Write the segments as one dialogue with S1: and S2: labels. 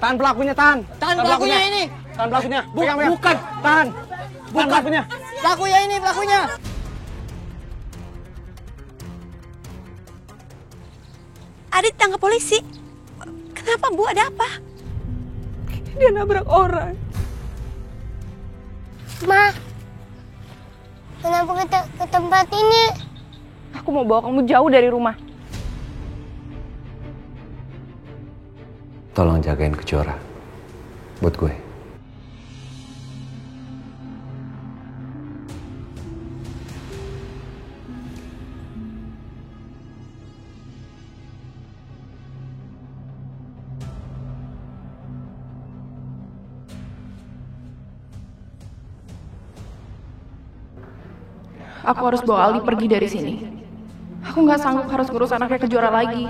S1: Tahan pelakunya, tahan.
S2: Tahan pelakunya ini.
S1: Tahan pelakunya. Pegang, pegang.
S2: Bukan.
S1: Tahan. Tahan pelakunya.
S2: Pelakunya ini, pelakunya.
S3: Adit ditangkap polisi. Kenapa, Bu? Ada apa?
S4: Dia nabrak orang.
S5: Ma, kenapa kita ke tempat ini?
S4: Aku mau bawa kamu jauh dari rumah.
S6: Tolong jagain Kejora buat gue.
S4: Aku harus bawa Aldi pergi dari sini. Aku nggak sanggup harus ngurus anaknya Kejora lagi.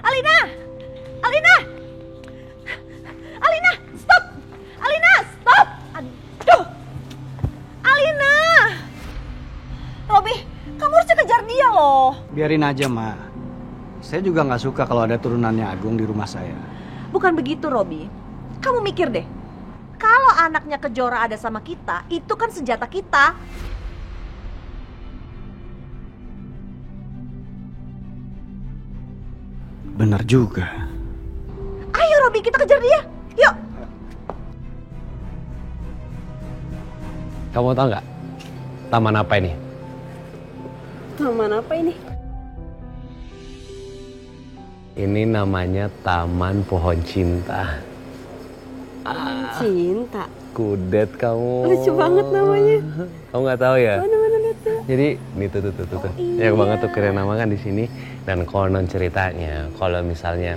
S3: Alina! Alina! Alina, stop! Alina, stop! Aduh! Alina! Robi, kamu harus kejar dia loh.
S1: Biarin aja, Ma. Saya juga nggak suka kalau ada turunannya Agung di rumah saya.
S7: Bukan begitu, Robi. Kamu mikir deh. Kalau anaknya Kejora ada sama kita, itu kan senjata kita.
S1: Bener juga.
S7: Ayo, Robi, kita kejar dia. Yuk.
S6: Kamu tahu nggak taman apa ini?
S4: Taman apa ini?
S6: Ini namanya Taman Pohon Cinta.
S4: Cinta.
S6: Kudet kamu.
S4: Lucu banget namanya.
S6: Kamu nggak tahu ya?
S4: Mana lucu.
S6: Jadi nih tuh. Yang banget tuh keren nama kan di sini. Dan konon ceritanya kalau misalnya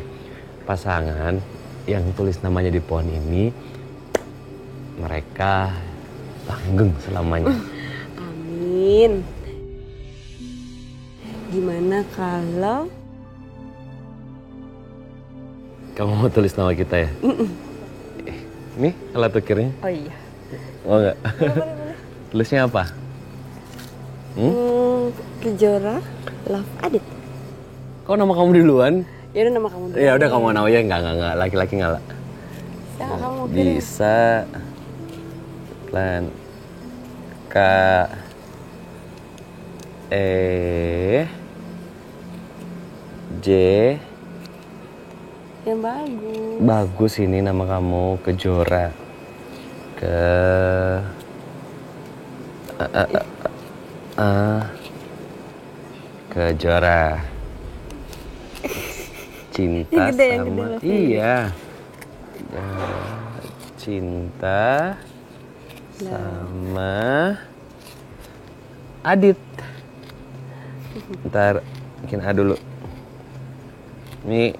S6: pasangan yang tulis namanya di pohon ini, mereka langgeng selamanya.
S4: Amin. Gimana kalau
S6: kamu mau tulis nama kita ya? Nih alat ukirnya.
S4: Oh iya.
S6: Mau nggak? Tulisnya apa?
S4: Kejora Love Adit.
S6: Kok nama kamu duluan?
S4: Ya udah nama kamu dulu.
S6: Ya udah kamu nama aja enggak. Laki-laki enggak.
S4: Bisa kamu kirim.
S6: Bisa. Plan. K. E. J.
S4: Yang bagus.
S6: Bagus ini nama kamu Kejora. Kejora. Cinta
S4: yang
S6: sama
S4: gede,
S6: iya. Cinta sama Adit. Ntar bikin A dulu. Nih.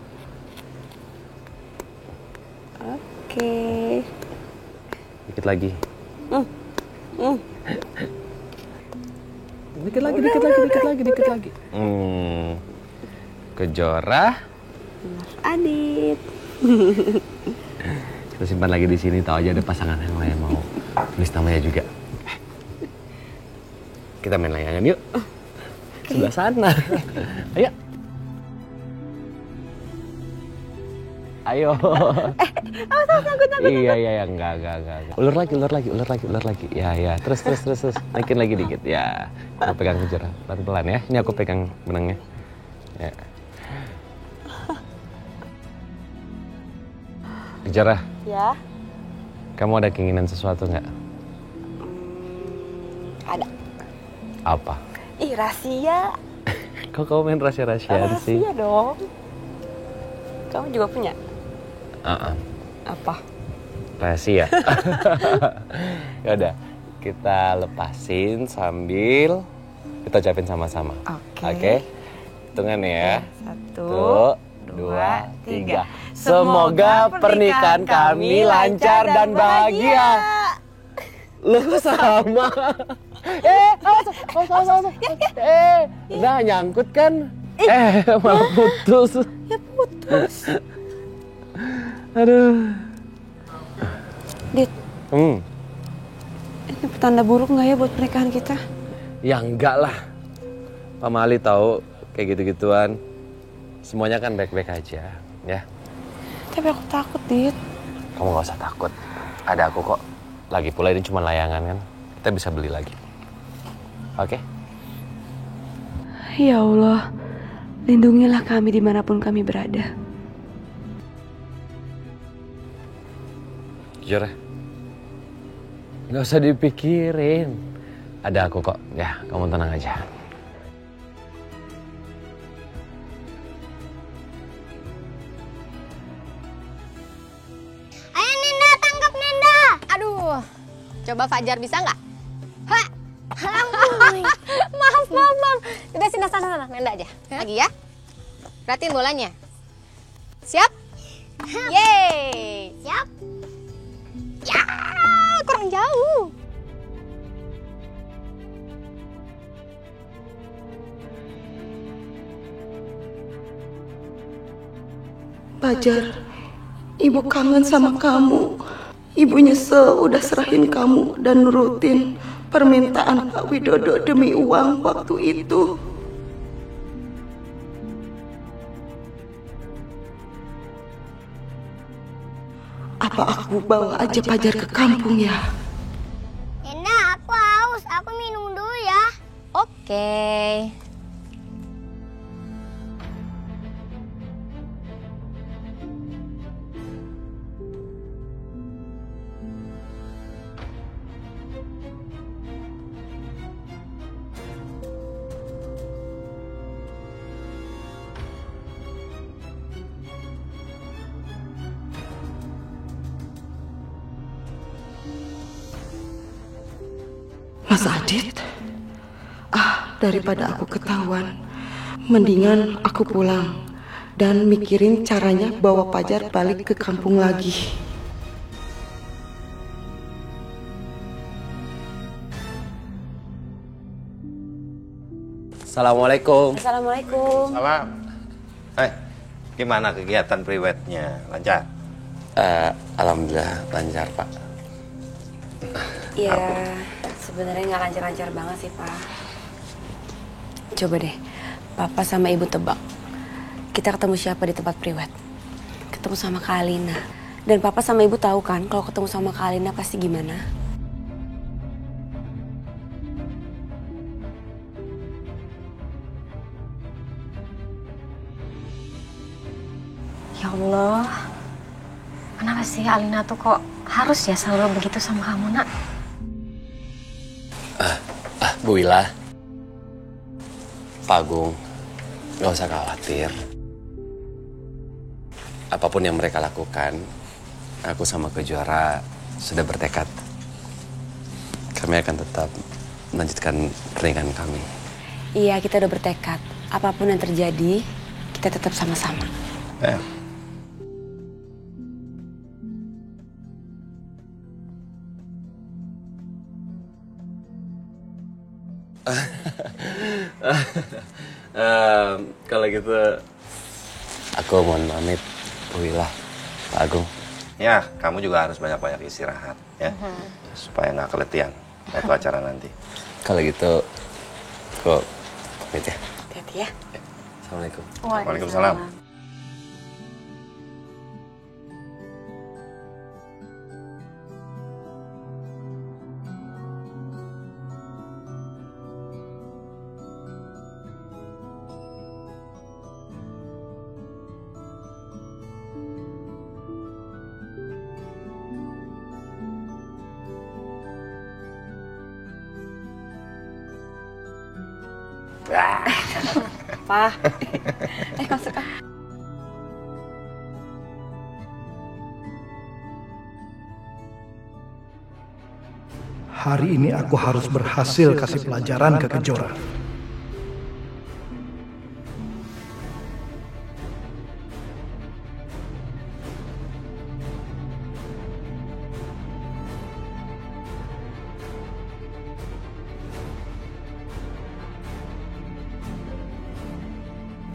S4: Oke.
S6: Dikit lagi. Dikit lagi. Kejora.
S4: Adit.
S6: Kita simpan lagi di sini, tahu aja ada pasangan yang lain mau tulis namanya juga. Kita main layangan yuk. Sebelah sana. Ayo. Ayo.
S4: Takut.
S6: Iya, enggak. Ulur lagi. Ya. Terus. Naikin lagi dikit. Ya. Aku pegang Kejora pelan-pelan ya. Ini aku pegang benangnya. Ya. Kejora.
S4: Ya.
S6: Kamu ada keinginan sesuatu nggak?
S4: Ada.
S6: Apa?
S4: Ih, rahasia.
S6: Kok kamu main rahasia-rahasiaan sih?
S4: Rahasia dong. Kamu juga punya? Apa?
S6: Rahasia. Ya udah, kita lepasin sambil kita ucapin sama-sama. Oke. Hitungan ya. 1, 2, 3. Semoga pernikahan kami lancar dan bahagia. Lu sama. Awas. Udah nyangkut kan? Malah putus.
S4: Ya putus.
S6: Aduh.
S4: Dit. Ini petanda buruk nggak ya buat pernikahan kita?
S6: Ya enggak lah. Pak Mali tahu kayak gitu-gituan. Semuanya kan baik-baik aja, ya.
S4: Tapi aku takut, Dit.
S6: Kamu gak usah takut. Ada aku kok. Lagi pula ini cuma layangan kan. Kita bisa beli lagi. Oke?
S3: Ya Allah, lindungilah kami dimanapun kami berada.
S6: Jujur ya? Gak usah dipikirin. Ada aku kok. Ya, kamu tenang aja.
S5: Ayo Nenda, tangkap Nenda.
S8: Aduh, coba Fajar bisa nggak? Ha,
S5: Maaf.
S8: udah sini sana, Nenda aja. Lagi ya. Perhatiin bolanya. Siap? Yeay.
S5: Siap.
S8: Ya, kurang jauh.
S9: Fajar, ibu kangen sama kamu. Ibu nyesel udah serahin kamu dan nurutin permintaan Pak Widodo demi uang waktu itu. Apa aku bawa aja Fajar ke kampung ya?
S5: Nenda, aku haus. Aku minum dulu ya.
S8: Oke.
S9: Mas Adit, daripada aku ketahuan, mendingan aku pulang dan mikirin caranya bawa Fajar balik ke kampung lagi.
S6: Assalamualaikum.
S3: Assalamualaikum.
S10: Salam. Gimana kegiatan priwetnya? Lancar?
S6: Alhamdulillah lancar, Pak.
S3: Iya, sebenarnya nggak lancar-lancar banget sih, Pak. Coba deh, Papa sama Ibu tebak. Kita ketemu siapa di tempat priwet? Ketemu sama Kak Alina. Dan Papa sama Ibu tahu kan kalau ketemu sama Kak Alina pasti gimana?
S11: Ya Allah, kenapa sih Alina tuh kok harus ya selalu begitu sama kamu, Nak?
S6: Bu Wila, Pak Agung, gak usah khawatir. Apapun yang mereka lakukan, aku sama Kejuara sudah bertekad. Kami akan tetap melanjutkan pernikahan kami.
S3: Iya, kita udah bertekad. Apapun yang terjadi, kita tetap sama-sama.
S6: Kalau gitu, aku mohon pamit, Bu Wila, Pak Agung.
S10: Ya, kamu juga harus banyak-banyak istirahat, ya, supaya nggak keletihan waktu acara nanti.
S6: Kalau gitu, aku pamit ya.
S3: Hati-hati ya.
S6: Assalamualaikum.
S10: Waalaikumsalam.
S3: Pa, masuk ah.
S12: Hari ini aku harus berhasil kasih pelajaran ke Kejora.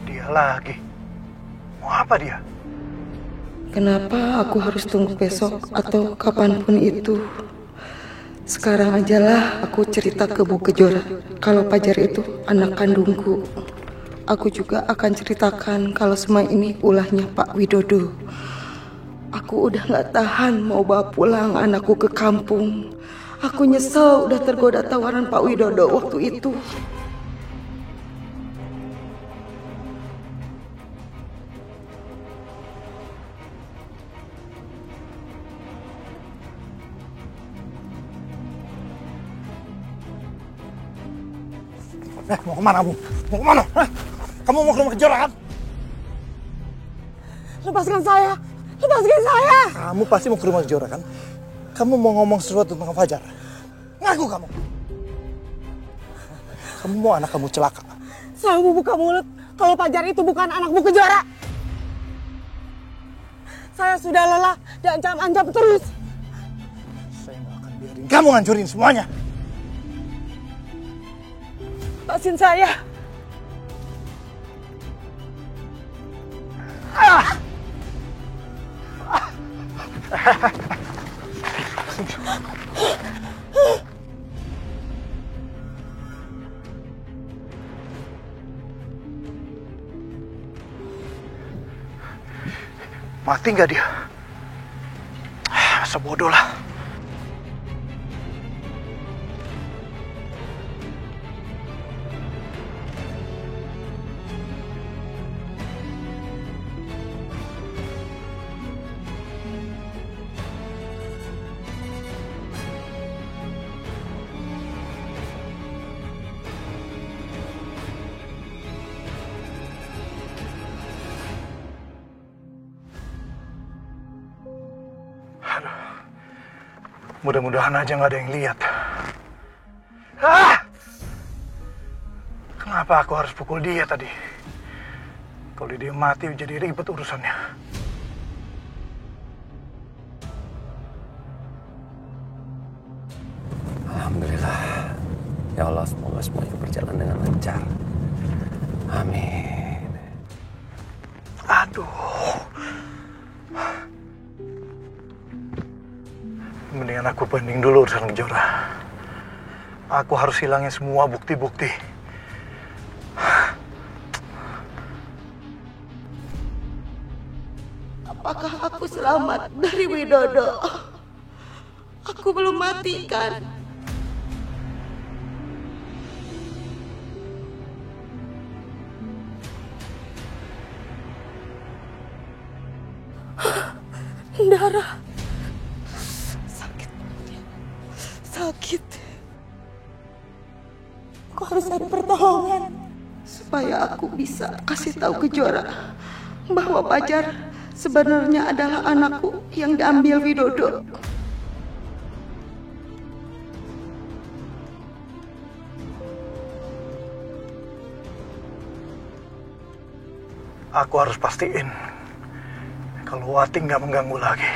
S12: Dia lagi. Mau apa dia?
S9: Kenapa aku harus tunggu besok atau kapanpun itu? Sekarang ajalah aku cerita ke Bu Kejora kalau Fajar itu anak kandungku. Aku juga akan ceritakan kalau semua ini ulahnya Pak Widodo. Aku udah gak tahan mau bawa pulang anakku ke kampung. Aku nyesel udah tergoda tawaran Pak Widodo waktu itu.
S12: Mau kemana kamu? Mau kemana? Kamu mau ke rumah Kejora kan?
S2: Lepaskan saya! Lepaskan saya!
S12: Kamu pasti mau ke rumah Kejora kan? Kamu mau ngomong sesuatu tentang Fajar? Ngaku kamu! Kamu mau anak kamu celaka?
S2: Saya mau buka mulut kalau Fajar itu bukan anak Bu Kejora. Saya sudah lelah dan ancam-ancam terus.
S12: Saya nggak akan biarin kamu ngancurin semuanya.
S2: Lepasin saya.
S12: Mati nggak dia? Masa bodoh lah. Mudah-mudahan aja nggak ada yang lihat. Kenapa aku harus pukul dia tadi? Kalau dia mati jadi ribet urusannya.
S6: Alhamdulillah. Ya Allah, semoga semuanya berjalan dengan lancar. Amin.
S12: Aduh. Mendingan aku banding dulu urusan Kejora. Aku harus hilangin semua bukti-bukti.
S9: Apakah aku selamat dari Widodo? Aku belum mati kan? Darah. Sakit.
S2: Aku harus ada pertolongan.
S9: Supaya aku bisa kasih tahu Kejora bahwa Fajar sebenarnya adalah anakku yang diambil Widodo.
S12: Aku harus pastiin kalau Wati nggak mengganggu lagi.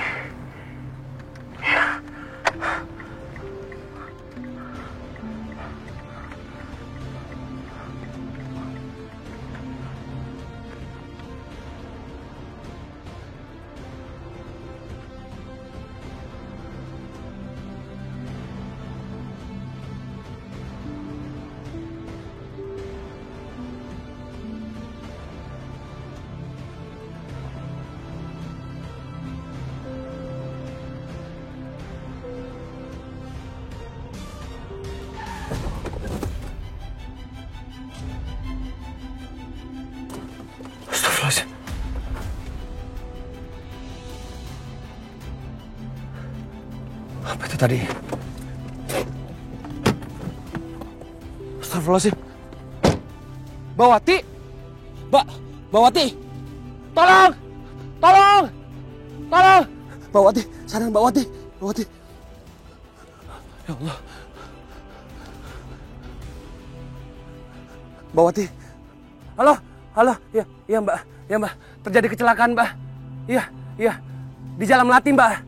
S12: Astagfirullahaladzim. Apa itu tadi? Astagfirullahaladzim.
S6: Mbak Wati! Mbak Wati! Tolong! Tolong! Tolong! Mbak Wati, sadar Mbak Wati. Mbak Wati. Ya Allah. Mbak Wati. Halo? Halo? Iya Mbak. Ya Mbak. Terjadi kecelakaan Mbak. Iya. Di Jalan Melati Mbak.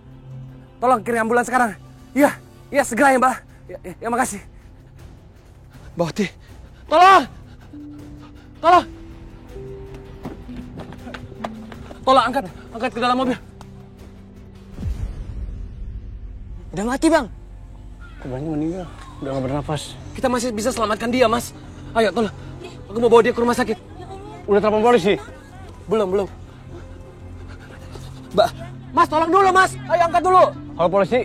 S6: Tolong kirim ambulans sekarang. Iya segera ya Mbak. Ya makasih. Mbak Wati. Tolong! Tolong angkat ke dalam mobil.
S2: Udah mati, Bang.
S6: Korbannya meninggal, udah gak bernafas. Kita masih bisa selamatkan dia, Mas. Ayo, tolong. Aku mau bawa dia ke rumah sakit. Udah telepon polisi? Belum. Mbak, Mas tolong dulu, Mas. Ayo angkat dulu. Kalau polisi,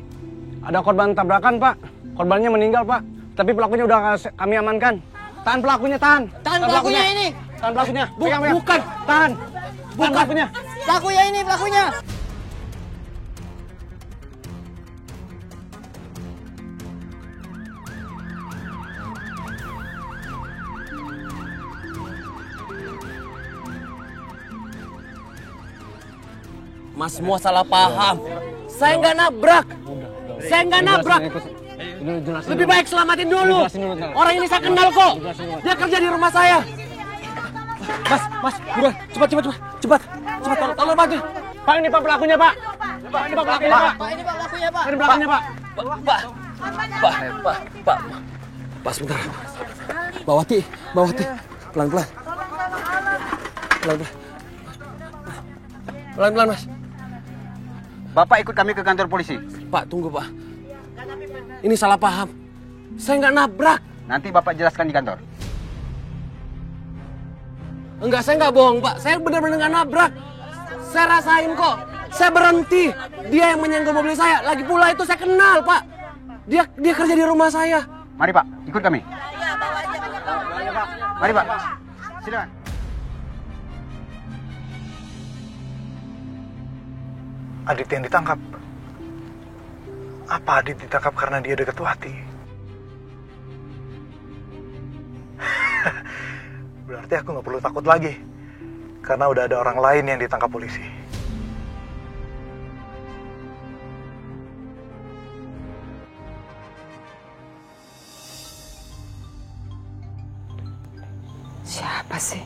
S6: ada korban tabrakan, Pak. Korbannya meninggal, Pak. Tapi pelakunya udah kami amankan. Tahan pelakunya, tahan.
S2: Tahan pelakunya ini.
S6: Tahan pelakunya. Pegang. Bukan. Tahan pelakunya.
S2: Pelakunya ini, pelakunya.
S6: Mas semua salah paham. Saya nggak nabrak. Lebih baik selamatin dulu. Orang ini saya kenal kok. Dia kerja di rumah saya. Mas, buruan, cepat. Tolong bantu. Pak, ini Pak pelakunya, Pak. Ini Pak pelakunya, Pak. Pak, sebentar. Bawati. Pelan-pelan. Pelan-pelan, Mas.
S1: Bapak ikut kami ke kantor polisi.
S6: Pak, tunggu, Pak. Ini salah paham. Saya nggak nabrak.
S1: Nanti Bapak jelaskan di kantor.
S6: Enggak, saya nggak bohong, Pak. Saya benar-benar nggak nabrak. Saya rasain kok. Saya berhenti. Dia yang menyenggol mobil saya. Lagi pula itu saya kenal, Pak. Dia kerja di rumah saya.
S1: Mari, Pak. Ikut kami. Mari, Pak. Silakan.
S12: Adit yang ditangkap. Apa Adit ditangkap karena dia dekat Wati? Berarti aku nggak perlu takut lagi. Karena udah ada orang lain yang ditangkap polisi.
S13: Siapa sih?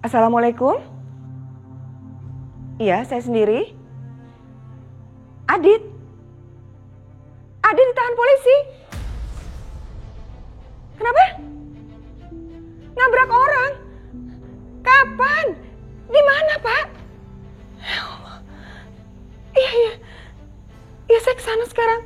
S13: Assalamualaikum. Iya, saya sendiri. Adit ditahan polisi. Kenapa? Nabrak orang. Kapan? Di mana, Pak? Ya Allah. Iya, saya kesana sekarang.